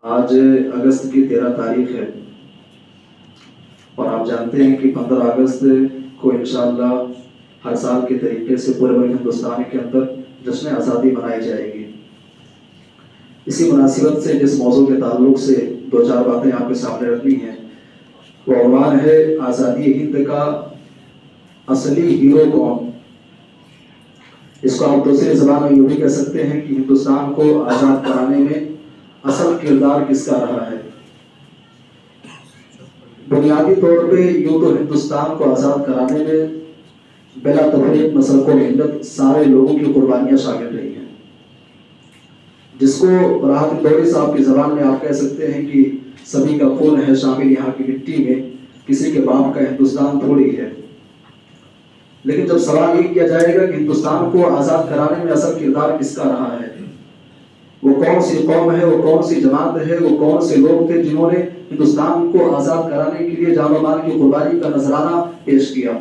آج اگست کی 13 تاریخ ہے اور آپ جانتے ہیں کہ 15 اگست کو انشاءاللہ ہر سال کے طریقے سے پورے ملک ہندوستان کے اندر جشن آزادی منائی جائے گی۔ اسی مناسبت سے جس موضوع کے تعلق سے دو چار باتیں آپ کے سامنے رکھنی ہیں وہ عنوان ہے آزادی ہند کا اصلی ہیرو کون۔ اس کو آپ دوسری زبان میں یوں بھی کہہ سکتے ہیں کہ ہندوستان کو آزاد کرانے میں اصل کردار کس کا رہا ہے۔ بنیادی طور پہ یوں تو ہندوستان کو آزاد کرانے میں بلا تفریق مسلک و ملت سارے لوگوں کی قربانیاں شامل رہی ہیں، جس کو راحت اندوری صاحب کی زبان میں آپ کہہ سکتے ہیں کہ سبھی کا خون ہے شامل یہاں کی مٹی میں، کسی کے باپ کا ہندوستان تھوڑی ہے۔ لیکن جب سوال یہ کیا جائے گا کہ ہندوستان کو آزاد کرانے میں اصل کردار کس کا رہا ہے، وہ کون سی قوم ہے، وہ کون سی جماعت ہے، وہ کون سے لوگ تھے جنہوں نے ہندوستان کو آزاد کرانے کے لیے جان و مال کی قربانی کا نذرانہ پیش کیا۔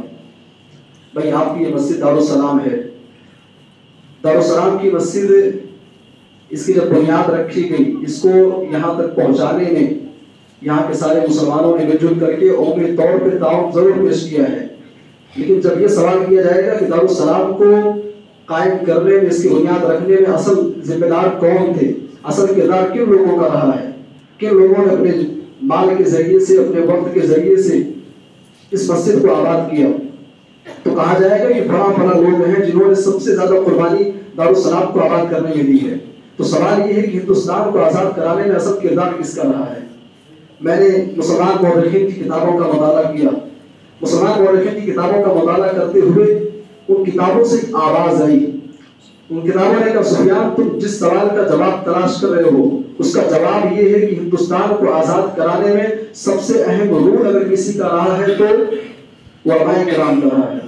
بھائی آپ کی یہ مسجد دارالسلام ہے، دارالسلام کی مسجد اس کی جب بنیاد رکھی گئی، اس کو یہاں تک پہنچانے میں یہاں کے سارے مسلمانوں نے مل جل کر کے قومی طور پہ تعاون ضرور پیش کیا ہے۔ لیکن جب یہ سوال کیا جائے گا کہ دارالسلام کو قائم کرنے میں، اس کی بنیاد رکھنے میں اصل ذمہ دار کون تھے، اصل کردار کن لوگوں کا رہا ہے، کن لوگوں نے اپنے مال کے ذریعے سے، اپنے وقت کے ذریعے سے اس مسجد کو آباد کیا، تو کہا جائے گا کہ فلاں لوگ ہیں جنہوں نے سب سے زیادہ قربانی دارالسلام کو آباد کرنے میں دی ہے۔ تو سوال یہ ہے کہ ہندوستان کو آزاد کرانے میں اصل کردار کس کا رہا ہے۔ میں نے مسلمان مورخین کی کتابوں کا مطالعہ کیا، مسلمان مورخین کی کتابوں کا مطالعہ کرتے ہوئے ان کتابوں سے آواز آئی، ان کتابوں نے کہا سفیان تم جس سوال کا جواب تلاش کر رہے ہو اس کا جواب یہ ہے کہ ہندوستان کو آزاد کرانے میں سب سے اہم رول اگر کسی کا رہا ہے تو وہ علماء کرام کا رہا ہے۔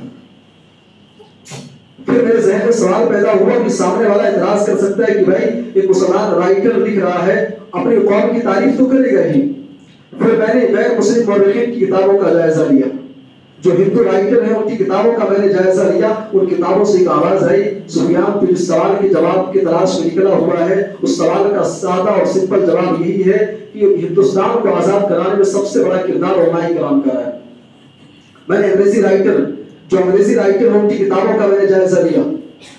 پھر میرے ذہن میں سوال پیدا ہوا کہ سامنے والا اعتراض کر سکتا ہے کہ بھائی ایک مسلمان رائٹر لکھ رہا ہے، اپنی قوم کی تعریف تو کرے گا ہی۔ پھر میں نے غیر مسلم مورخین کی کتابوں کا جائزہ لیا، جو ہندو رائٹر ہیں ان کی کتابوں کا میں نے جائزہ لیا، ان کتابوں سے ایک آواز آئی سفیان تو جس سوال کے جواب کی تلاش میں نکلا ہوا ہے اس سوال کا سادہ اور سمپل جواب یہی ہے کہ ہندوستان کو آزاد کرانے میں سب سے بڑا کردار علماء کرام کا ہے۔ میں نے انگریزی رائٹر ہیں ان کی کتابوں کا میں نے جائزہ لیا،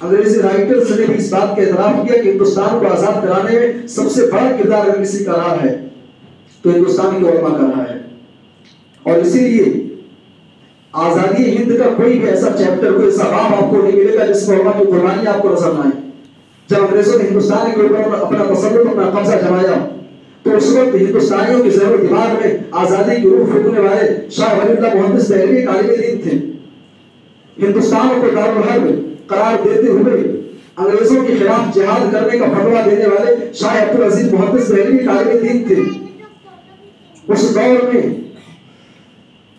انگریزی رائٹرز نے بھی اس بات کا اعتراف کیا کہ ہندوستان کو آزاد کرانے میں سب سے بڑا کردار اگر کسی کا رہا ہے تو ہندوستان کے علماء کا رہا ہے۔ اور اسی لیے آزادی ہند کا کوئی بھی ایسا چیپٹر، کوئی ایسا باب آپ کو نہیں ملے گا جس میں علماء کی قربانی آپ کو نظر نہ آئے۔ جب انگریزوں نے ہندوستان کے اوپر اپنا تسلط، اپنا قبضہ جمایا تو اس وقت ہندوستانیوں کے ذہن و دماغ میں آزادی کی روح پھونکنے والے شاہ ولی اللہ محدث دہلوی ایک عالم دین تھے۔ ہندوستان کو دارالحرب قرار دیتے ہوئے انگریزوں کے خلاف جہاد کرنے کا فتویٰ دینے والے شاہ عبدالعزیز محدث دہلوی ایک عالم دین تھے۔ اس دور میں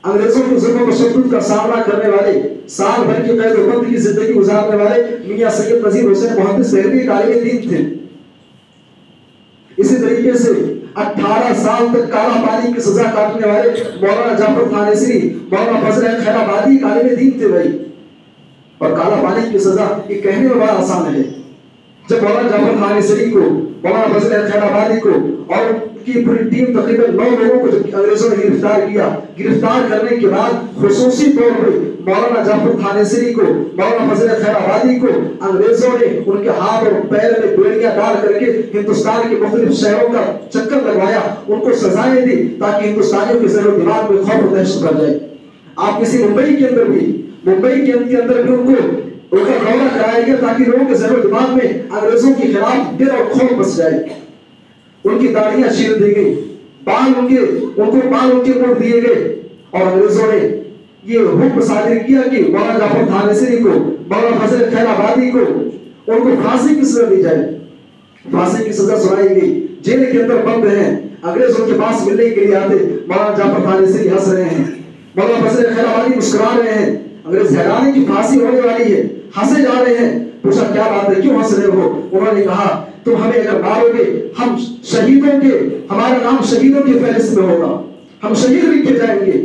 انگریزوں کے ظلم و تشدد کا سامنا کرنے والے، سال بھر کی قید و بند کی زندگی گزارنے والے میاں سید نذیر حسین محدث دہلوی ایک عالم دین تھے۔ اسی طریقے سے 18 سال تک کالا پانی کی سزا کاٹنے والے مولانا جعفر تھانیسری، مولانا فضل احمد خیر آبادی ایک عالم دین تھے بھائی۔ اور کالا پانی کی سزا یہ کہنے میں بڑا آسان ہے، جب مولانا جعفر تھانیسری کو، مولانا فضل احمد خیر آبادی کو اور ان کی پوری ٹیم تقریباً 9 لوگوں کو جب انگریزوں نے گرفتار کیا، گرفتار کرنے کے بعد خصوصی طور پر مولانا جعفر تھانیسری کو، مولانا فضل احمد خیر آبادی کو انگریزوں نے ان کے ہاتھ اور پیر میں بیڑیاں ڈال کر کے ہندوستان کے مختلف شہروں کا چکر لگوایا، ان کو سزائیں دی تاکہ ہندوستانیوں کے ذہن و دماغ میں خوف و دہشت بھر جائے۔ آپ کسی ممبئی کے اندر بھی ان کو کا دورہ کرایا گیا تاکہ لوگوں کے ذہن و دماغ میں انگریزوں کے خلاف ڈر اور خوف بس جائے۔ ان کی داڑیاں چیر دی گئی، بال ان کو مڑ دیے گئے، اور انگریزوں نے یہ حکم صادر کیا کہ مولانا جعفر تھانیسری کو، مولانا فضل خیر آبادی کو ان کو پھانسی کی سزا دی جائے۔ پھانسی کی سزا سنائی گئی، جیل کے اندر بند ہیں، انگریزوں کے پاس ملنے کے لیے آتے، مولانا جعفر تھانیسری ہنس رہے ہیں، مولانا فضل خیر آبادی مسکرا رہے ہیں، انگریز حیران کی پھانسی ہونے والی ہے، ہنسے جا رہے ہیں۔ پوچھا کیا بات ہے، کیوں ہنس رہے ہو؟ انہوں نے کہا تم ہمیں اگر مارو گے ہم شہیدوں کے، ہمارا نام شہیدوں کی فہرست میں ہوگا، ہم شہید لکھے جائیں گے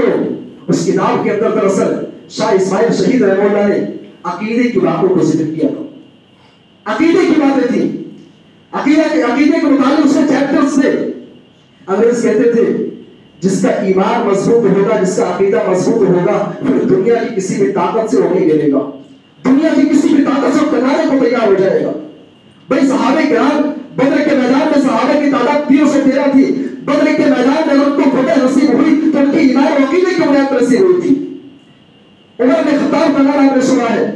کرو. اس کتاب کے اندر دراصل شاہ اسماعیل شہید رحمہ اللہ نے عقیدے کی باتوں کو ذکر کیا تھا. عقیدے کی باتیں تھیں. عقیدے کے متعلق اس کے چیپٹرز تھے. انگریز کہتے تھے جس کا ایمان مضبوط ہوگا, جس کا عقیدہ مضبوط ہوگا, پھر دنیا کی کسی بھی طاقت سے وہ نہیں گرے گا. دنیا کی کسی بھی طاقت سے وہ کنارے کو تیار ہو جائے گا. بھائی صحابہ کرام بدر کے میدان میں صحابہ کی تعداد 313 تھی. بدر کے میدان میں ان کو فتح نصیب ہوئی تو ان کی ایمان اور عقیدے کی بنیاد پر نصیب ہوئی تھی. عمر بن خطاب کا نام آپ نے سنا ہے.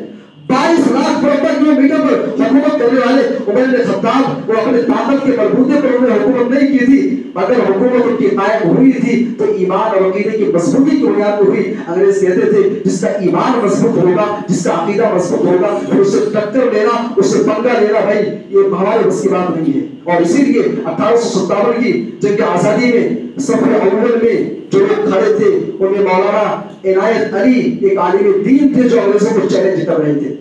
22 لاکھ کلو میٹر پر حکومت کرنے والے عمر بن خطاب وہ اپنے طاقت کے بلبوتے پر انہوں نے حکومت نہیں کی تھی, مگر حکومت ان کی قائم ہوئی تھی تو ایمان اور عقیدے کی مضبوطی کی بنیاد پر ہوئی. انگریز کہتے تھے جس کا ایمان مضبوط ہوگا, جس کا عقیدہ مضبوط ہوگا, پھر اسے ٹکر لینا, اسے پنگا لینا بھائی یہ ہمارے بس کی بات نہیں ہے. اور اسی لیے 1857 کی جنگ آزادی میں صف اول میں جو لوگ کھڑے تھے ان میں مولانا عنایت علی ایک عالم دین تھے جو انگریزوں کو چیلنج کر رہے تھے.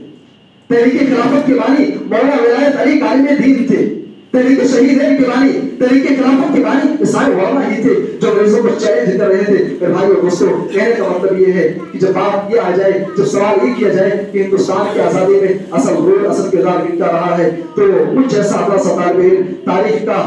تحریک خلافت کے بانی مولانا عنایت علی عالم دین تھے. تحریک شہید کے بانی, تحریک خلافت کے بانی یہ سارے مولانا ہی تھے جو انگریزوں کو چیلنج کر رہے تھے. میرے بھائی اور دوستوں, کہنے کا مطلب یہ ہے کہ جب بات یہ آ جائے, جب سوال یہ کیا جائے کہ ہندوستان کی آزادی میں اصل رول, اصل کردار کن کا رہا ہے, تو مجھ جیسا اپنا طالب علم تاریخ کا